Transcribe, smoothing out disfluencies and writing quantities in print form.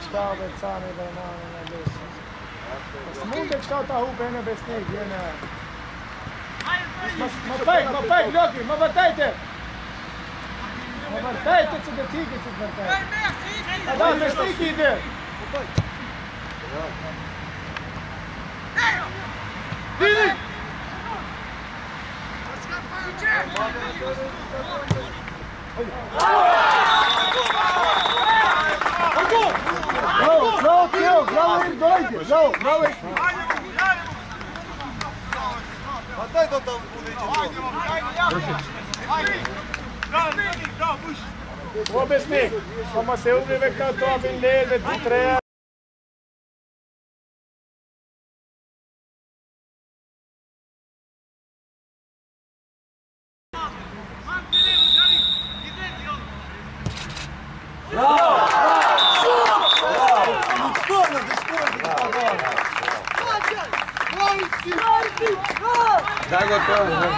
stau vețane da mano na destra. Smunde stau ta hu bene besnik, viene. Ma pej, Loki, ma vërtejte! Ma vërtejte që dhe tiki që të vërtejte. Da, besnik i ide. Vidi! Bravo, Teo, bravo im dojde, bravo im. Pa daj do tam bude. O besnik, pa ma se ubrive kao to abin lede, ti treja. Daj gotovo.